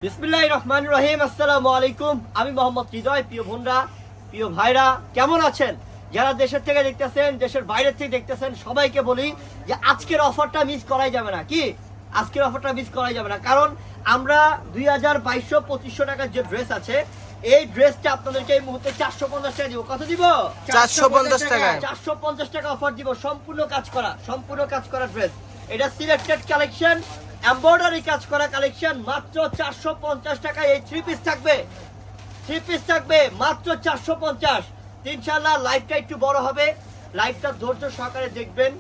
বিসমিল্লাহির রহমানির রহিম। আসসালামু আলাইকুম। আমি মোহাম্মদ হৃদয়। প্রিয় বোনরা, প্রিয় ভাইরা, কেমন আছেন? যারা দেশের থেকে দেখতেছেন, দেশের বাইরে থেকে দেখতেছেন, সবাইকে বলি যে আজকের অফারটা মিস করাই যাবে না। কি আজকের অফারটা মিস করাই যাবে না, কারণ আমরা 2200-2500 টাকার যে ড্রেস আছে, এই ড্রেসটা আপনাদেরকে এই মুহূর্তে 450 টাকা দিব। কত দিব? 450 টাকা। 450 টাকা অফার দিব। সম্পূর্ণ কাজ করা ড্রেস। এটা সিলেক্টেড কালেকশন, এমব্রয়ডারি কাজ করা কালেকশন। মাত্র 450 টাকায় এই থ্রি পিস থাকবে মাত্র 450। ইনশাআল্লাহ লাইভটা একটু বড় হবে, লাইভটা ধৈর্য সহকারে দেখবেন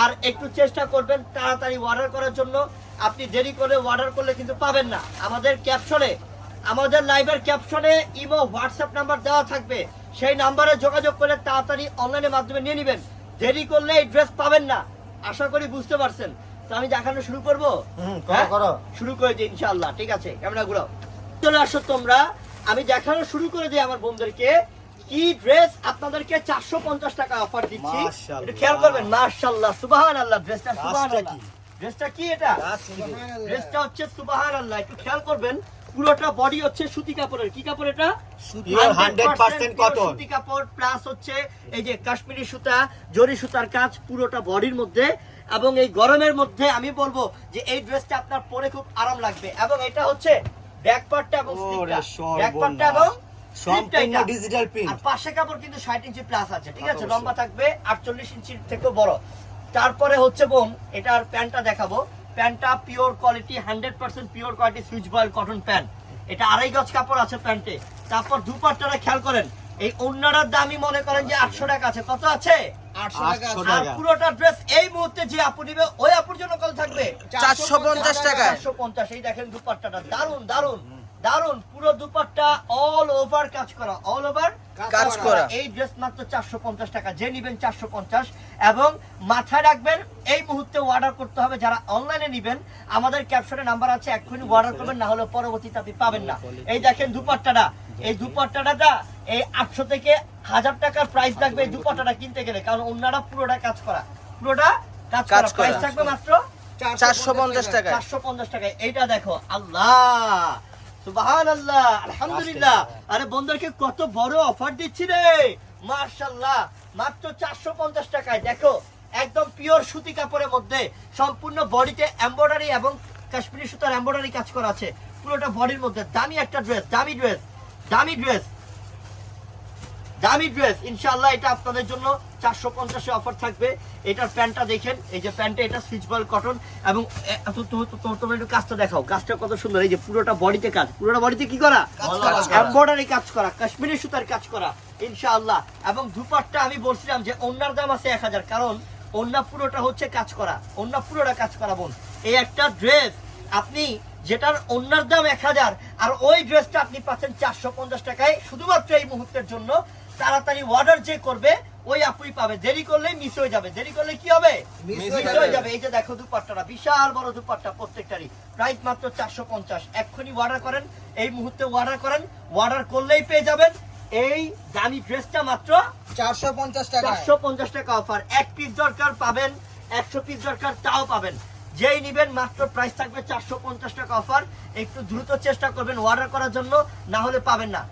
আর একটু চেষ্টা করবেন তাড়াতাড়ি অর্ডার করার জন্য। আপনি দেরি করে অর্ডার করলে কিন্তু পাবেন না। আমাদের লাইভের ক্যাপশনে ইমো হোয়াটসঅ্যাপ নাম্বার দেওয়া থাকবে, সেই নাম্বারে যোগাযোগ করে তাড়াতাড়ি অনলাইনের মাধ্যমে নিয়ে নেবেন। দেরি করলে এই ড্রেস পাবেন না, আশা করি বুঝতে পারছেন। তো আমি দেখানো শুরু করবো। শুরু করে দিই ইনশাআল্লাহ। ঠিক আছে, ক্যামেরা ঘুরাও, চলে আসো তোমরা। আমি দেখানো শুরু করে দিই আমার বোনদেরকে কি ড্রেস আপনাদেরকে 450 টাকা অফার দিচ্ছি। একটু খেয়াল করবেন। মাশাআল্লাহ, সুবহানাল্লাহ। ড্রেসটা সুবহানাল্লাহ। ড্রেসটা কি? এটা ড্রেসটা হচ্ছে সুবহানাল্লাহ। একটু খেয়াল করবেন। পুরোটা বডি হচ্ছে সুতি কাপড়ের। কি কাপড় এটা? 100% কটন সুতি কাপড় প্লাস হচ্ছে এই যে কাশ্মীরি সুতা, জরি সুতার কাজ পুরোটা বডির মধ্যে। এবং এই গরমের মধ্যে আমি বলবো যে এই ড্রেসটা আপনার পরে খুব আরাম লাগবে। এবং এটা হচ্ছে ব্যাক পার্টটা এবং ব্যাক পার্টটা এবং সম্পূর্ণ ডিজিটাল প্রিন্ট। আর পাশে কাপড় কিন্তু 60 ইঞ্চি প্লাস আছে। ঠিক আছে, লম্বা থাকবে 48 ইঞ্চির থেকেও বড়। তারপরে হচ্ছে বোন, এটার প্যান্টটা দেখাবো। প্যান্টটা pure quality, 100% pure quality switch boil cotton pant. এটা 2.5 গজ কাপড় আছে প্যান্টে। তারপর দুপাট্টাটা খেয়াল করেন। এই ওন্নাটার দামই মনে করেন যে 800 টাকা আছে। কত আছে? 800 টাকা। আর পুরোটা ড্রেস এই মুহূর্তে যে আপু নিবে ওই আপুর জন্য কত থাকবে? 450 টাকা। 450। এই দেখেন দুপাট্টাটা দারুন দারুন দারুন। পুরো দুপাট্টা অল ওভার কাজ করা, অল ওভার কাজ করা। এই ড্রেস মাত্র 450 টাকা। যে নিবেন 450। এবং মাথায় রাখবেন এই মুহূর্তে অর্ডার করতে হবে। যারা অনলাইনে নিবেন আমাদের ক্যাপশনে নাম্বার আছে, এক্ষুনি অর্ডার করবেন, না হলে পরবর্তীতে আপনি পাবেন না। এই দেখেন দুপাট্টাটা, এই দুপাট্টাটা এই 800 থেকে 1000 টাকার প্রাইস লাগবে এই দুপাট্টাটা কিনতে গেলে, কারণ অন্যরা পুরোটা কাজ করা, পুরোটা কাজ করা। প্রাইস থাকবে মাত্র 450 টাকা। 450 টাকায়। এইটা দেখো, আল্লাহ সুবহানাল্লাহ, আলহামদুলিল্লাহ। আরে বন্ধুদেরকে কত বড় অফার দিচ্ছি রে, মাশাআল্লাহ। মাত্র 450 টাকায় দেখো, একদম পিওর সুতি কাপড়ের মধ্যে সম্পূর্ণ বডিতে এমব্রয়ডারি এবং কাশ্মীরি সুতার এমব্রয়ডারি কাজ করা আছে পুরোটা বডির মধ্যে। দামি একটা ড্রেস, দামি ড্রেস ইনশাআল্লাহ। এটা আপনাদের জন্য 450 অফার থাকবে। এটার প্যান্টটা দেখেন, এই যে প্যান্টটা, এটা সুইচ বয়েল কটন। এবং তোমরা একটু কাজটা দেখাও, কাজটা কত সুন্দর। এই যে পুরোটা বডিতে কাজ, পুরোটা বডিতে কি করা? এমব্রয়ডারি কাজ করা, কাশ্মীরি সুতার কাজ করা ইনশাআল্লাহ। এবং দুপাট্টা আমি বলছিলাম যে ওন্নার দাম আছে 1000, কারণ ওন্না পুরোটা হচ্ছে কাজ করা, ওন্না পুরোটা কাজ করা বোন। এই একটা ড্রেস আপনি যেটার ওন্নার দাম 1000 আর ওই ড্রেসটা আপনি পাচ্ছেন 450 টাকায় শুধুমাত্র এই মুহূর্তের জন্য। তাড়াতাড়ি অর্ডার যে করবে ওই আপুই পাবে, দেরি করলে মিস হয়ে যাবে। দেরি করলে কি হবে? মিস হয়ে যাবে। এই যে দেখো দুপাট্টাটা, বিশাল বড় দুপাট্টা প্রত্যেকটারই। প্রাইস মাত্র 450। এক্ষুনি অর্ডার করেন, এই মুহূর্তে অর্ডার করেন। অর্ডার করলেই পেয়ে যাবেন এই দামি ড্রেসটা মাত্র 450 টাকা। 450 টাকা অফার। 1 পিস দরকার পাবেন, 100 পিস দরকার তাও পাবেন। যেই নিবেন মাত্র প্রাইস থাকবে 450 টাকা অফার। একটু দ্রুত চেষ্টা করবেন অর্ডার করার জন্য, না হলে পাবেন না।